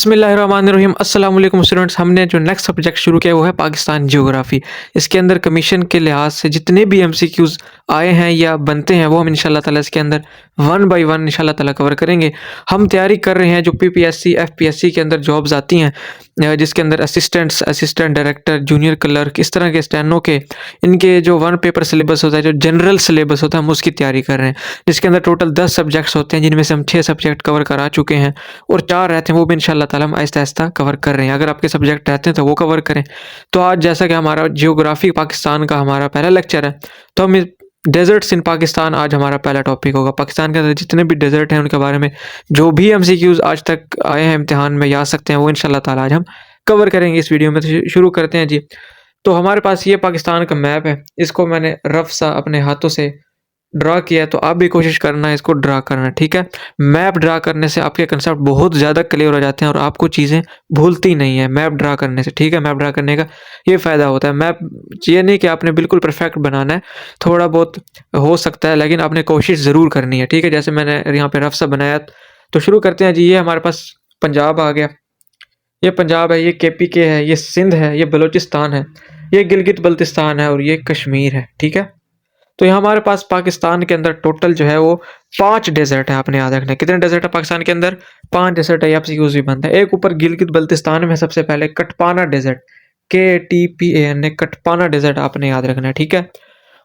बिस्मिल्लाहिर्रहमानिर्रहीम अस्सलाम वालेकुम स्टूडेंट्स। हमने जो नेक्स्ट सब्जेक्ट शुरू किया वो है पाकिस्तान ज्योग्राफी। इसके अंदर कमीशन के लिहाज से जितने भी एमसीक्यूज़ आए हैं या बनते हैं वो हम इंशाल्लाह ताला इसके अंदर वन बाय वन इंशाल्लाह ताला कवर करेंगे। हम तैयारी कर रहे हैं जो पीपीएससी एफपीएससी के अंदर जॉब्स आती हैं, जिसके अंदर असिस्टेंट डायरेक्टर, जूनियर क्लर्क, इस तरह के स्टेनो के इनके जो वन पेपर सिलेबस होता है, जो जनरल सिलेबस होता है, हम उसकी तैयारी कर रहे हैं। जिसके अंदर टोटल 10 सब्जेक्ट्स होते हैं, जिनमें से हम 6 सब्जेक्ट कवर करा चुके हैं और 4 रहते हैं, वो भी इंशाल्लाह ताला हम आहिस्ता-आहिस्ता कवर कर रहे हैं। अगर आपके सब्जेक्ट रहते हैं तो वो कवर करें। तो आज जैसा कि हमारा जियोग्राफी पाकिस्तान का हमारा पहला लेक्चर है, तो हम डेज़र्ट्स इन पाकिस्तान आज हमारा पहला टॉपिक होगा। पाकिस्तान के अंदर जितने भी डेज़र्ट हैं उनके बारे में जो भी एमसीक्यूज़ आज तक आए हैं इम्तिहान में या आ सकते हैं, वो इंशाल्लाह ताला आज हम कवर करेंगे इस वीडियो में। तो शुरू करते हैं जी। तो हमारे पास ये पाकिस्तान का मैप है, इसको मैंने रफ सा अपने हाथों से ड्रा किया है, तो आप भी कोशिश करना है इसको ड्रा करना, ठीक है? मैप ड्रा करने से आपके कंसेप्ट बहुत ज़्यादा क्लियर हो जाते हैं और आपको चीज़ें भूलती नहीं है मैप ड्रा करने से, ठीक है? मैप ड्रा करने का ये फ़ायदा होता है। मैप ये नहीं कि आपने बिल्कुल परफेक्ट बनाना है, थोड़ा बहुत हो सकता है लेकिन आपने कोशिश ज़रूर करनी है, ठीक है? जैसे मैंने यहाँ पे रफ सा बनाया, तो शुरू करते हैं जी। ये हमारे पास पंजाब आ गया, ये पंजाब है, ये केपीके है, ये सिंध है, ये बलूचिस्तान है, ये गिलगित बल्तिस्तान है और ये कश्मीर है, ठीक है? तो यहाँ हमारे पास पाकिस्तान के अंदर टोटल जो है वो 5 डेजर्ट है, आपने याद रखना है। कितने डेजर्ट है पाकिस्तान के अंदर? 5 डेजर्ट है, एमसीक्यूज़ भी बनता है। एक ऊपर गिलगित बल्तिस्तान में सबसे पहले कटपाना डेजर्ट, KTPAN, कटपाना डेजर्ट आपने याद रखना है, ठीक है?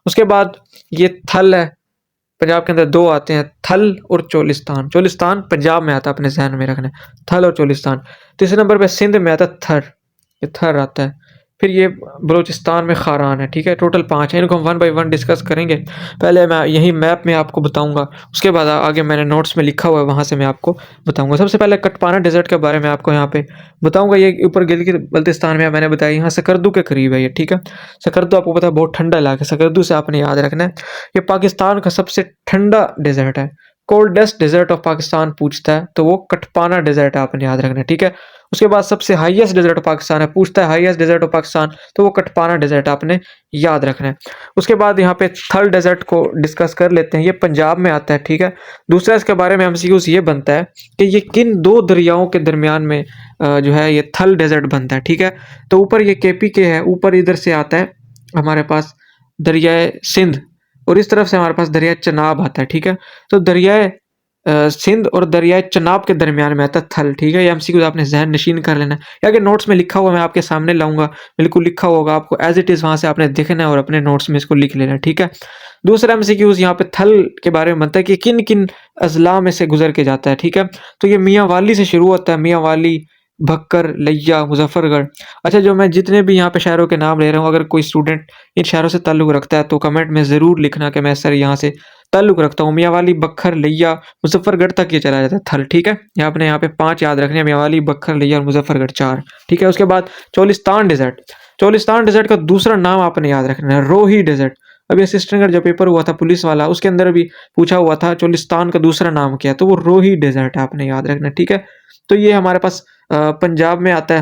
उसके बाद ये थल है, पंजाब के अंदर 2 आते हैं, थल और चोलिस्तान। चोलिस्तान पंजाब में आता है, अपने ज़हन में रखना है, थल और चोलिस्तान। तीसरे नंबर पे सिंध में आता है थर, ये थर आता है। फिर ये बलूचिस्तान में खारान है, ठीक है? टोटल 5 है, इनको हम वन बाय वन डिस्कस करेंगे। पहले मैं यही मैप में आपको बताऊंगा, उसके बाद आगे मैंने नोट्स में लिखा हुआ है, वहाँ से मैं आपको बताऊंगा। सबसे पहले कटपाना डेजर्ट के बारे में आपको यहाँ पे बताऊंगा। ये ऊपर गिलगित बल्तिस्तान में मैंने बताया, यहाँ सकरदू के करीब है ये, ठीक है? सकरदू आपको पता है बहुत ठंडा इलाका है, सकरदू से आपने याद रखना है। ये पाकिस्तान का सबसे ठंडा डेजर्ट है, कोल्डेस्ट डेजर्ट ऑफ पाकिस्तान पूछता है तो वो कटपाना डेजर्ट है, आपने याद रखना है, ठीक है? उसके बाद सबसे हाईएस्ट डेजर्ट ऑफ पाकिस्तान है, पूछता है हाईएस्ट डेजर्ट ऑफ पाकिस्तान, तो वो कटपाना डेजर्ट आपने याद रखना है। उसके बाद यहाँ पे थल डेजर्ट को डिस्कस कर लेते हैं, ये पंजाब में आता है, ठीक है? दूसरा इसके बारे में एमसीक्यूज़ ये बनता है कि ये किन 2 दरियाओं के दरमियान में जो है ये थल डेजर्ट बनता है, ठीक है? तो ऊपर ये केपीके है, ऊपर इधर से आता है हमारे पास दरियाए सिंध और इस तरफ से हमारे पास दरिया चनाब आता है, ठीक है? तो दरियाए सिंध और दरियाए चनाब के दरमियान में आता है थल, ठीक है? ये एमसीक्यूज़ आपने ज़हन नशीन कर लेना है, या अगर नोट्स में लिखा हुआ मैं आपके सामने लाऊंगा, बिल्कुल लिखा होगा, आपको एज इट इज़ वहाँ से आपने देखना है और अपने नोट्स में इसको लिख लेना है, ठीक है? दूसरा एमसीक्यूज़ यहाँ पे थल के बारे में बनता है कि किन किन अजला में से गुजर के जाता है, ठीक है? तो ये मियाँ वाली से शुरू होता है, मियाँ वाली, भक्कर, लिया, मुजफ्फरगढ़। अच्छा, जो मैं जितने भी यहाँ पे शहरों के नाम ले रहा हूँ, अगर कोई स्टूडेंट इन शहरों से ताल्लुक़ रखता है तो कमेंट में ज़रूर लिखना कि मैं सर यहाँ से ताल्लुक़ रखता हूँ। मियांवाली, बक्खर, लिया, मुजफ्फरगढ़ तक ये चला जाता है थल, ठीक है? ये आपने यहाँ पे 5 याद रखने हैं, मियांवाली, बक्खर, लिया और मुजफ्फरगढ़ 4, ठीक है? उसके बाद चोलिस्तान डेजर्ट। चोलिस्तान डेजर्ट का दूसरा नाम आपने याद रखना है, रोही डेजर्ट। अभी असिस्टेंट का जो पेपर हुआ था पुलिस वाला, उसके अंदर भी पूछा हुआ था चोलिस्तान का दूसरा नाम क्या है, तो वो रोही डेजर्ट है, आपने याद रखना है, ठीक है? तो ये हमारे पास पंजाब में आता है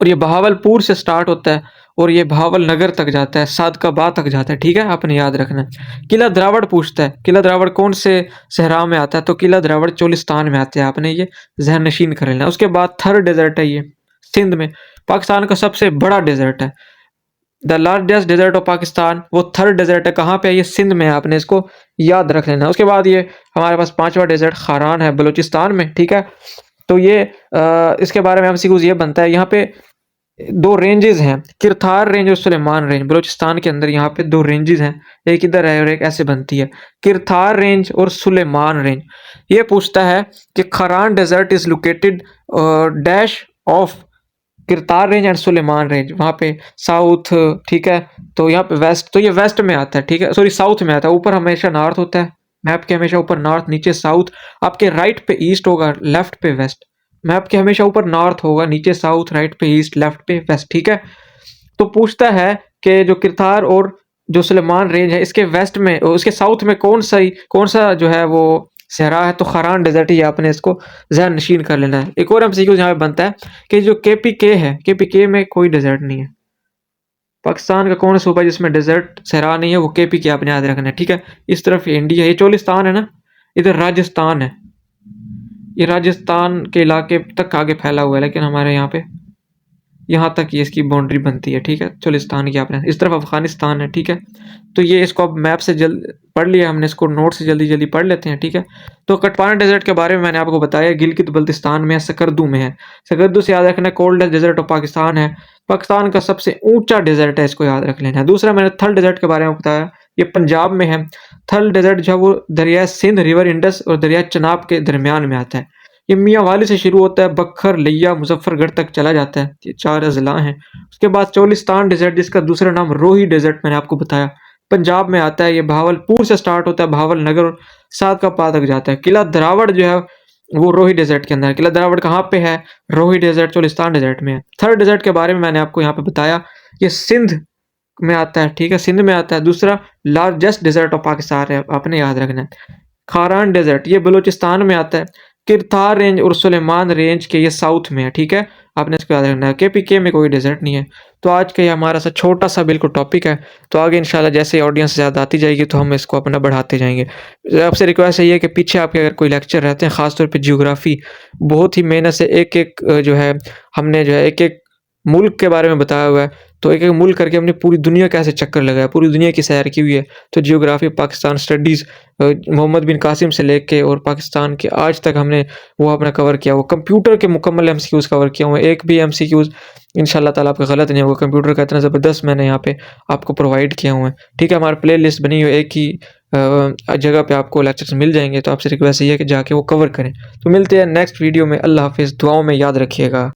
और ये बहावलपुर से स्टार्ट होता है और ये बहावल नगर तक जाता है, सादकाबाद तक जाता है, ठीक है? आपने याद रखना है। किला द्रावड़ पूछता है, किला द्रावड़ कौन से सहरा में आता है, तो किला द्रावड़ चोलिस्तान में आता है, आपने ये ज़हन नशीन कर लेना है। उसके बाद थर डेजर्ट है, ये सिंध में, पाकिस्तान का सबसे बड़ा डेजर्ट है, the largest desert of Pakistan, वो थर डेजर्ट है। कहाँ पे है? ये सिंध में है, आपने इसको याद रख लेना है। उसके बाद ये हमारे पास 5वां डेजर्ट खारान है, बलूचिस्तान में, ठीक है? तो ये इसके बारे में एमसीक्यूज़ ये बनता है, यहाँ पे 2 रेंजेस हैं, किरथार रेंज और सुलेमान रेंज। बलूचिस्तान के अंदर यहाँ पे 2 रेंजेस हैं, एक इधर है और एक ऐसे बनती है, किरथार रेंज और सुलेमान रेंज। ये पूछता है कि Kharan desert is located dash of Kirthar range and Sulaiman range, वहाँ पे साउथ, ठीक है? तो यहाँ पे वेस्ट, तो ये वेस्ट में आता है, ठीक है? सॉरी, साउथ में आता है। ऊपर हमेशा नॉर्थ होता है मैप के, हमेशा ऊपर नॉर्थ, नीचे साउथ। आपके राइट पे ईस्ट होगा, लेफ्ट पे वेस्ट। मैप के हमेशा ऊपर नॉर्थ होगा, नीचे साउथ, राइट पे ईस्ट, लेफ्ट पे वेस्ट, ठीक है? तो पूछता है कि जो किरतार और जो सुलेमान रेंज है, इसके वेस्ट में, उसके साउथ में कौन सा जो है वो सहरा है, तो खारान डेजर्ट ही, आपने इसको ज़हन नशीन कर लेना है। एक और एमसीक्यूज़ यहाँ पे बनता है कि जो केपीके है, केपीके में कोई डेजर्ट नहीं है। पाकिस्तान का कौन सा सूबा है जिसमें डेजर्ट सहरा नहीं है, वो केपीके आपने याद रखना है, ठीक है? इस तरफ ये इंडिया है, ये चोलिस्तान है ना, इधर राजस्थान है, ये राजस्थान के इलाके तक आगे फैला हुआ है, लेकिन हमारे यहाँ तक ये इसकी बाउंड्री बनती है, ठीक है। चोलिस्तान की आपने, इस तरफ अफगानिस्तान है, ठीक है। तो ये इसको अब मैप से जल्द पढ़ लिया हमने, इसको नोट से जल्दी जल्दी पढ़ लेते हैं, ठीक है। तो कटवाना डेजर्ट के बारे में मैंने आपको बताया, गिलगित बल्तिस्तान में है, सकर्दू में है। सकर्दू से याद रखना कोल्डेस्ट डेजर्ट ऑफ पाकिस्तान है, पाकिस्तान का सबसे ऊंचा डेजर्ट है, इसको याद रख लेना है। दूसरा मैंने थल डेजर्ट के बारे में बताया, ये पंजाब में है। थल डेजर्ट जो है वो दरिया सिंध, रिवर इंडस और दरिया चनाब के दरमियान में आता है। ये मियाँ वाली से शुरू होता है, बखर, लिया, मुजफ्फरगढ़ तक चला जाता है। ये 4 अजला हैं। उसके बाद चोलिस्तान डेजर्ट, जिसका दूसरा नाम रोही डेजर्ट मैंने आपको बताया, पंजाब में आता है। ये भावलपुर से स्टार्ट होता है, भावल नगर और सात का पा तक जाता है। किला दरावड़ जो है वो रोही डेजर्ट के अंदर है। किला दरावड़ कहाँ पे है? रोही डेजर्ट, चोलिस्तान डेजर्ट में है। थर्ड डेजर्ट के बारे में मैंने आपको यहाँ पे बताया, ये सिंध में आता है, ठीक है, सिंध में आता है। दूसरा लार्जेस्ट डेजर्ट ऑफ पाकिस्तान है, आपने याद रखना है। खारान डेजर्ट ये बलूचिस्तान में आता है। किरतार रेंज और सुलेमान रेंज के ये साउथ में है, ठीक है, आपने इसको याद रखना है। केपीके में कोई डेजर्ट नहीं है। तो आज का ये हमारा सा छोटा सा बिल्कुल टॉपिक है। तो आगे इंशाल्लाह जैसे ऑडियंस ज़्यादा आती जाएगी तो हम इसको अपना बढ़ाते जाएंगे। आपसे रिक्वेस्ट यही है कि पीछे आपके अगर कोई लेक्चर रहते हैं, ख़ासतौर पे जियोग्राफी, बहुत ही मेहनत से एक एक जो है हमने जो है एक एक मुल्क के बारे में बताया हुआ है। तो एक एक मुल्क करके हमने पूरी दुनिया कैसे चक्कर लगाया, पूरी दुनिया की सैर की हुई है। तो जियोग्राफी पाकिस्तान स्टडीज़ मोहम्मद बिन कासिम से लेके और पाकिस्तान के आज तक हमने वो अपना कवर किया। वो कंप्यूटर के मुकम्मल एमसीक्यूज़ कवर किया हुआ है। एक भी एमसीक्यूज़ इंशाल्लाह ताला आपका गलत नहीं होगा। कंप्यूटर का इतना ज़बरदस्त मैंने यहाँ पे आपको प्रोवाइड किया हुआ है, ठीक है। हमारी प्ले लिस्ट बनी हुई है, एक ही जगह पे आपको लेक्चर्स मिल जाएंगे। तो आपसे रिक्वेस्ट ये है कि जाके वो कवर करें। तो मिलते हैं नेक्स्ट वीडियो में। अल्लाह हाफिज़, दुआओं में याद रखिएगा।